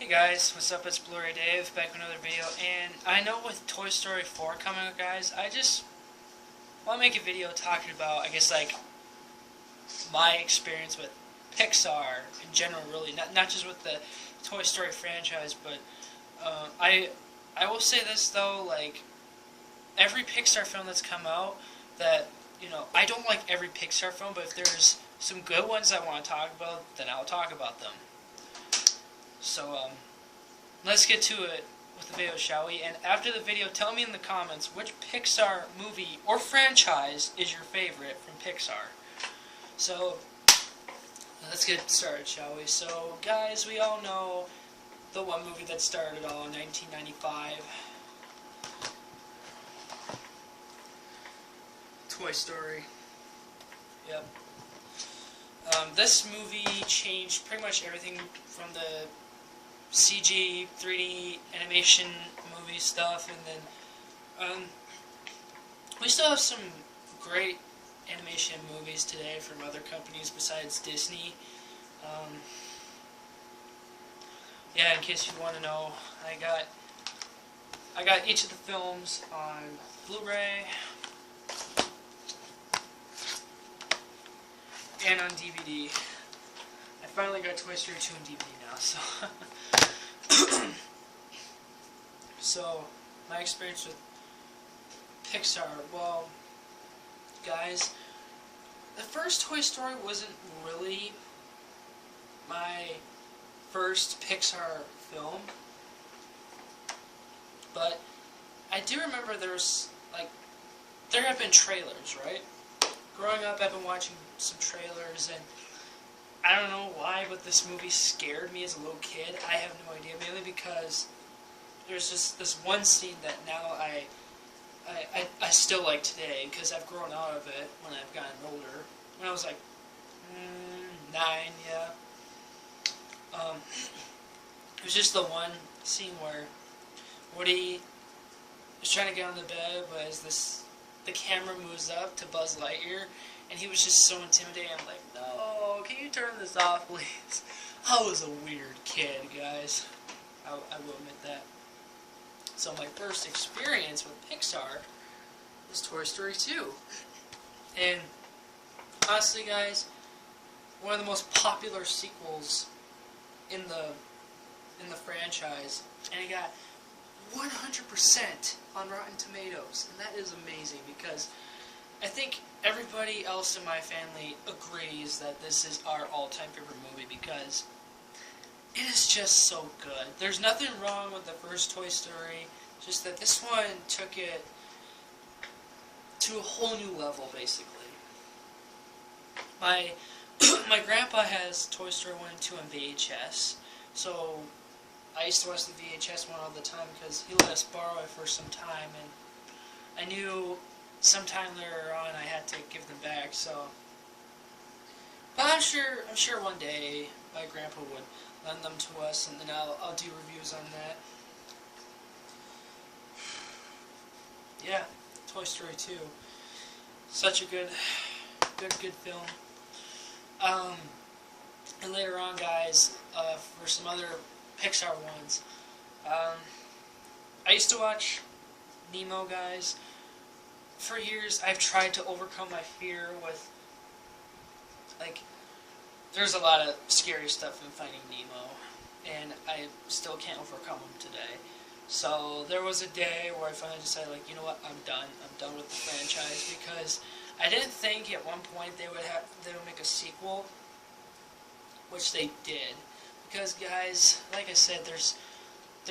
Hey guys, what's up? It's Blu-rayDave back with another video, and I know with Toy Story 4 coming out, guys, I just want to make a video talking about, I guess, like, my experience with Pixar in general, really, not just with the Toy Story franchise, but I will say this though, like, every Pixar film that's come out, that, you know, I don't like every Pixar film, but if there's some good ones I want to talk about, then I'll talk about them. So, let's get to it with the video, shall we? And after the video, tell me in the comments which Pixar movie or franchise is your favorite from Pixar. So, let's get started, shall we? So, guys, we all know the one movie that started it all in 1995. Toy Story. Yep. This movie changed pretty much everything from the CG, 3D, animation movie stuff, and then we still have some great animation movies today from other companies besides Disney. Yeah, in case you want to know, I got each of the films on Blu-ray and on DVD. I finally got Toy Story 2 on DVD now, so so my experience with Pixar, well, guys, the first Toy Story wasn't really my first Pixar film, but I do remember there have been trailers, right? Growing up, I've been watching some trailers, and I don't know why, but this movie scared me as a little kid. I have no idea, mainly because there's just this one scene that now I still like today, because I've grown out of it when I've gotten older. When I was like 9, yeah. It was just the one scene where Woody was trying to get on the bed, but as the camera moves up to Buzz Lightyear, and he was just so intimidating. I'm like, no, can you turn this off, please? I was a weird kid, guys. I will admit that. So my first experience with Pixar was Toy Story 2. And honestly, guys, one of the most popular sequels in the franchise, and it got 100% on Rotten Tomatoes, and that is amazing because I think everybody else in my family agrees that this is our all-time favorite movie because it is just so good. There's nothing wrong with the first Toy Story, just that this one took it to a whole new level, basically. My grandpa has Toy Story 1 and 2 on VHS, so I used to watch the VHS one all the time because he let us borrow it for some time, and I knew sometime later on I had to give them back. So, but I'm sure one day my grandpa would lend them to us, and then I'll do reviews on that. Yeah, Toy Story 2, such a good film. And later on, guys, for some other Pixar ones. I used to watch Nemo, guys. For years, I've tried to overcome my fear with, like, there's a lot of scary stuff in Finding Nemo, and I still can't overcome them today. So there was a day where I finally decided, like, you know what, I'm done. I'm done with the franchise, because I didn't think at one point they would make a sequel, which they did. Because, guys, like I said, there's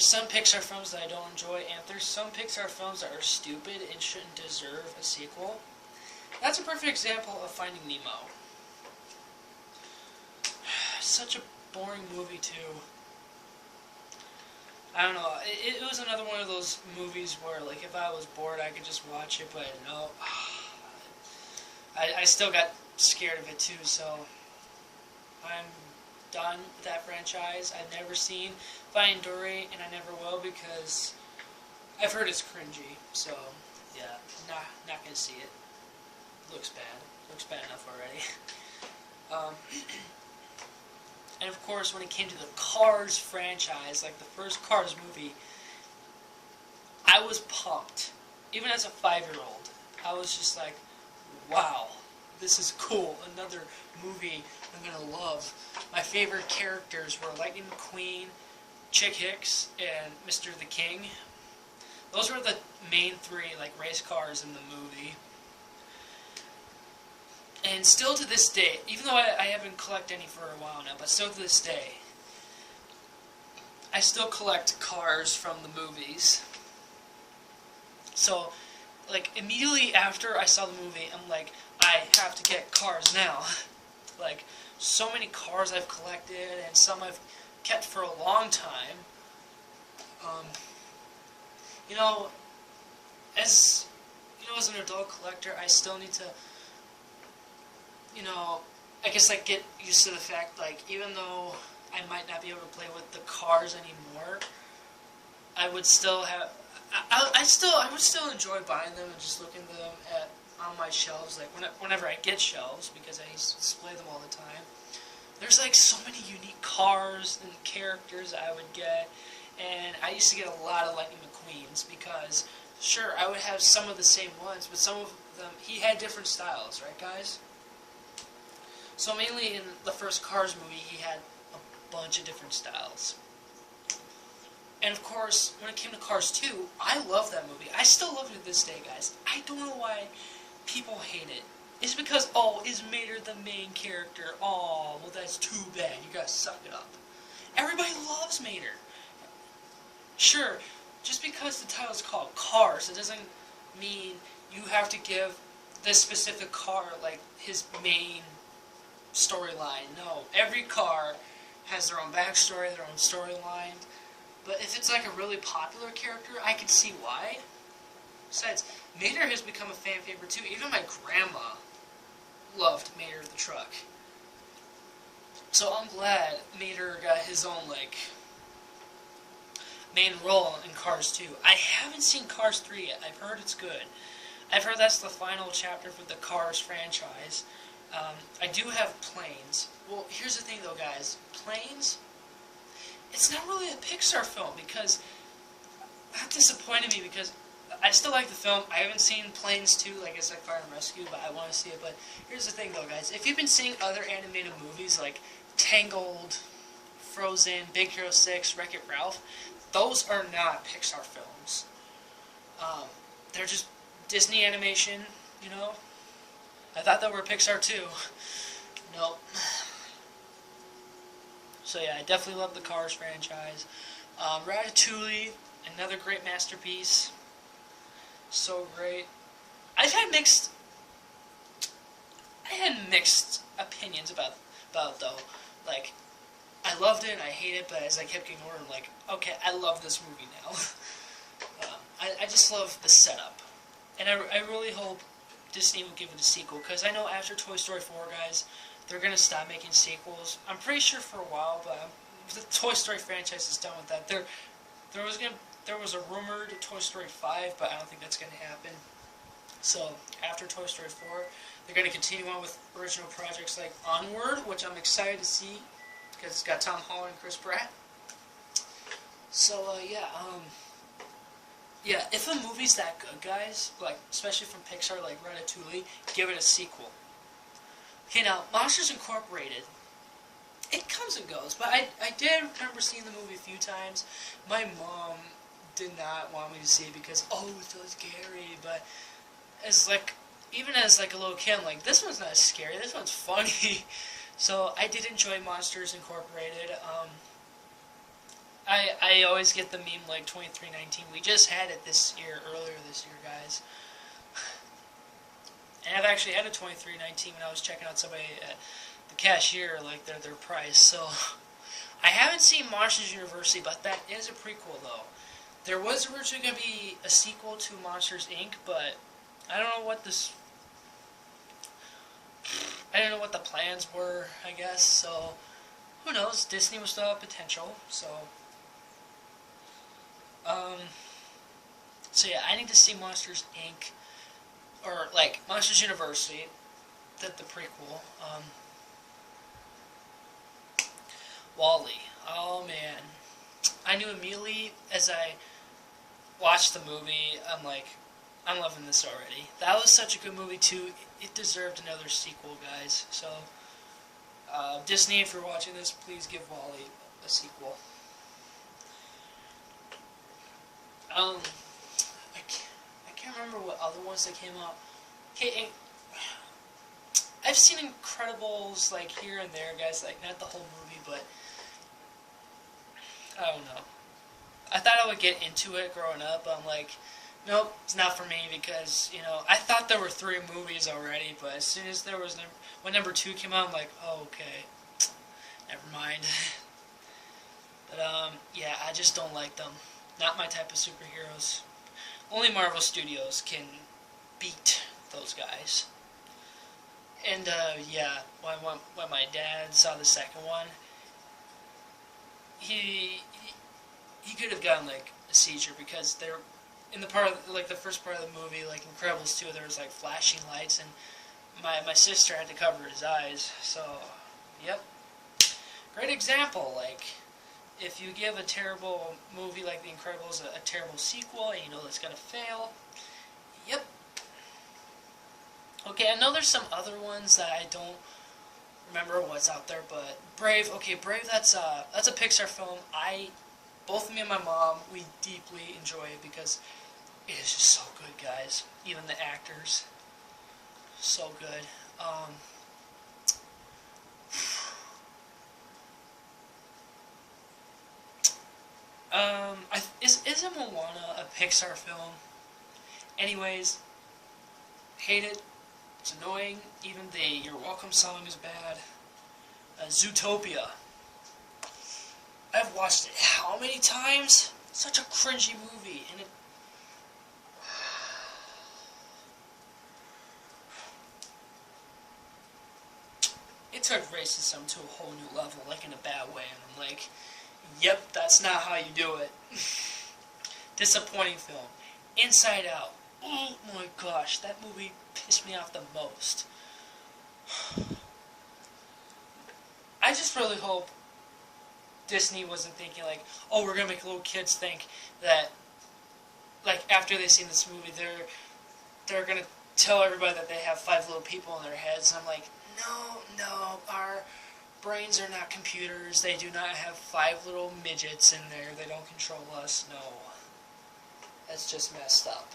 some Pixar films that I don't enjoy, and there's some Pixar films that are stupid and shouldn't deserve a sequel. That's a perfect example of Finding Nemo. Such a boring movie, too. I don't know, it was another one of those movies where, like, if I was bored, I could just watch it, but no. I still got scared of it, too, so I'm done with that franchise. I've never seen Finding Dory, and I never will because I've heard it's cringy. So yeah, not gonna see it. Looks bad. Looks bad enough already. And of course, when it came to the Cars franchise, like the first Cars movie, I was pumped. Even as a 5-year-old, I was just like, wow, this is cool. Another movie I'm going to love. My favorite characters were Lightning McQueen, Chick Hicks, and Mr. the King. Those were the main 3 like race cars in the movie. And still to this day, even though I haven't collected any for a while now, but still to this day, I still collect cars from the movies. So, like, immediately after I saw the movie, I'm like, I have to get cars now. Like, so many cars I've collected, and some I've kept for a long time. You know, as an adult collector, I still need to, I guess, like, get used to the fact, like, even though I might not be able to play with the cars anymore, I would still have, I would still enjoy buying them and just looking at them on my shelves, like, whenever I get shelves, because I used to display them all the time. There's, like, so many unique cars and characters I would get, and I used to get a lot of Lightning McQueens, because, sure, I would have some of the same ones, but some of them, he had different styles, right, guys? So mainly in the first Cars movie, he had a bunch of different styles. And of course, when it came to Cars 2, I love that movie. I still love it to this day, guys. I don't know why people hate it. It's because, oh, is Mater the main character? Oh, well, that's too bad. You gotta suck it up. Everybody loves Mater. Sure, just because the title's called Cars, it doesn't mean you have to give this specific car, like, his main storyline. No, every car has their own backstory, their own storyline. But if it's like a really popular character, I can see why. Besides, Mater has become a fan favorite too. Even my grandma loved Mater the truck. So I'm glad Mater got his own, like, main role in Cars 2. I haven't seen Cars 3 yet. I've heard it's good. I've heard that's the final chapter for the Cars franchise. I do have Planes. Well, here's the thing though, guys. Planes, it's not really a Pixar film, because that disappointed me, because I still like the film. I haven't seen Planes 2, like I said, Fire and Rescue, but I want to see it. But here's the thing though, guys. If you've been seeing other animated movies like Tangled, Frozen, Big Hero 6, Wreck-It Ralph, those are not Pixar films. They're just Disney animation, you know? I thought they were Pixar too. Nope. So yeah, I definitely love the Cars franchise. Ratatouille, another great masterpiece. So great. I had mixed opinions about it though. Like, I loved it and I hate it, but as I kept getting older, I'm like, okay, I love this movie now. I just love the setup. And I really hope Disney will give it a sequel, because I know after Toy Story 4, guys, they're going to stop making sequels. I'm pretty sure for a while, but the Toy Story franchise is done with that. There was a rumored Toy Story 5, but I don't think that's going to happen. So, after Toy Story 4, they're going to continue on with original projects like Onward, which I'm excited to see, because it's got Tom Holland and Chris Pratt. So, yeah, if a movie's that good, guys, like, especially from Pixar, like Ratatouille, give it a sequel. Okay, now, Monsters Incorporated, it comes and goes, but I did remember seeing the movie a few times. My mom did not want me to see it because, oh, it's so scary, but even as a little kid, I'm like, this one's not scary, this one's funny. So I did enjoy Monsters Incorporated. I always get the meme like 2319. We just had it earlier this year, guys. And I've actually had a 2319 when I was checking out somebody at the cashier, like their price. So I haven't seen Monsters University, but that is a prequel though. There was originally going to be a sequel to Monsters Inc., but I don't know what I don't know what the plans were, I guess. So who knows? Disney was still have potential. So yeah, I need to see Monsters Inc. or like Monsters University, the prequel. Wall-E. Oh man, I knew immediately as I watched the movie. I'm like, I'm loving this already. That was such a good movie too. It deserved another sequel, guys. So, Disney, if you're watching this, please give Wall-E a sequel. I can't remember what other ones that came out. Okay, I've seen Incredibles like here and there, guys. Like not the whole movie, but I don't know. I thought I would get into it growing up, but I'm like, nope, it's not for me because, you know, I thought there were 3 movies already, but as soon as there was, when number 2 came out, I'm like, oh, okay, never mind. But, yeah, I just don't like them. Not my type of superheroes. Only Marvel Studios can beat those guys. And, yeah, when my dad saw the second one, he could have gotten, like, a seizure because they're, in the part of, like, the first part of the movie, like, Incredibles 2, there was, like, flashing lights, and my sister had to cover his eyes, so, yep. Great example, like, if you give a terrible movie like The Incredibles a terrible sequel, and you know it's gonna fail, yep. Okay, I know there's some other ones that I don't remember what's out there, but Brave, okay, Brave, that's a Pixar film. Both me and my mom, we deeply enjoy it because it is just so good, guys. Even the actors, so good. Isn't Moana a Pixar film? Anyways, hate it. It's annoying. Even the You're Welcome song is bad. Zootopia. I've watched it how many times? Such a cringy movie, and it took racism to a whole new level, like in a bad way, and I'm like, yep, that's not how you do it. Disappointing film. Inside Out. Oh my gosh, that movie pissed me off the most. I just really hope Disney wasn't thinking like, oh, we're gonna make little kids think that, like, after they've seen this movie, they're gonna tell everybody that they have 5 little people in their heads. And I'm like, no, our brains are not computers. They do not have 5 little midgets in there. They don't control us. No, that's just messed up.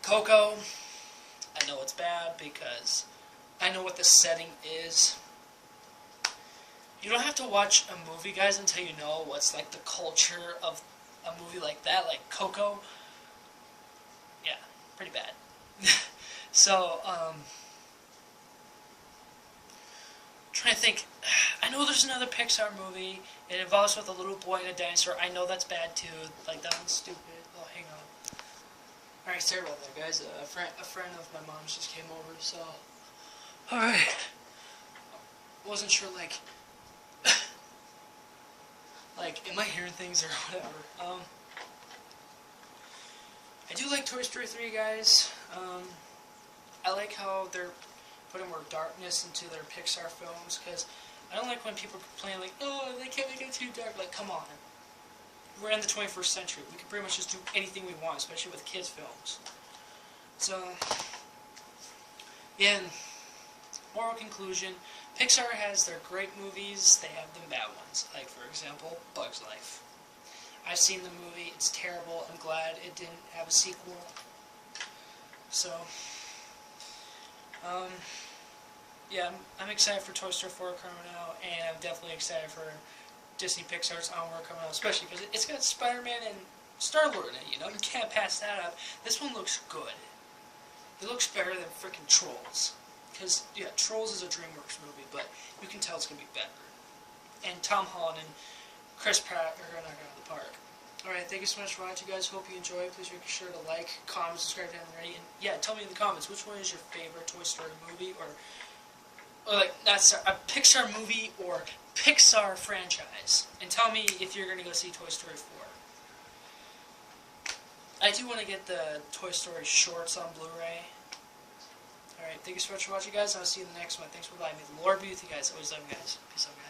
Coco, I know it's bad because I know what the setting is. You don't have to watch a movie, guys, until you know what's like the culture of a movie like that, like Coco. Yeah, pretty bad. So, trying to think. I know there's another Pixar movie. It involves with a little boy and a dinosaur. I know that's bad too. Like, that one's stupid. Oh, hang on. Alright, sorry about that, guys. A friend of my mom's just came over, so. Alright. Wasn't sure, like, am I hearing things or whatever? I do like Toy Story 3, guys. I like how they're putting more darkness into their Pixar films, because I don't like when people complain, like, oh, they can't make it too dark. Like, come on. We're in the 21st century. We can pretty much just do anything we want, especially with kids' films. So, yeah, and moral conclusion, Pixar has their great movies, they have them bad ones. Like, for example, Bug's Life. I've seen the movie, it's terrible, I'm glad it didn't have a sequel. So, yeah, I'm excited for Toy Story 4 coming out, and I'm definitely excited for Disney Pixar's Onward coming out, especially because it's got Spider-Man and Star-Lord in it, you know? You can't pass that up. This one looks good. It looks better than freaking Trolls. Because, yeah, Trolls is a DreamWorks movie, but you can tell it's going to be better. And Tom Holland and Chris Pratt are going to knock it out of the park. Alright, thank you so much for watching, guys. Hope you enjoyed. Please make sure to like, comment, subscribe if you haven't already. And, yeah, tell me in the comments, which one is your favorite Toy Story movie, or like, not a Pixar movie or Pixar franchise. And tell me if you're going to go see Toy Story 4. I do want to get the Toy Story shorts on Blu-ray. Alright. Alright, thank you so much for watching, guys. I'll see you in the next one. Thanks for live. May the Lord be with you guys. Always love you guys. Peace out, guys.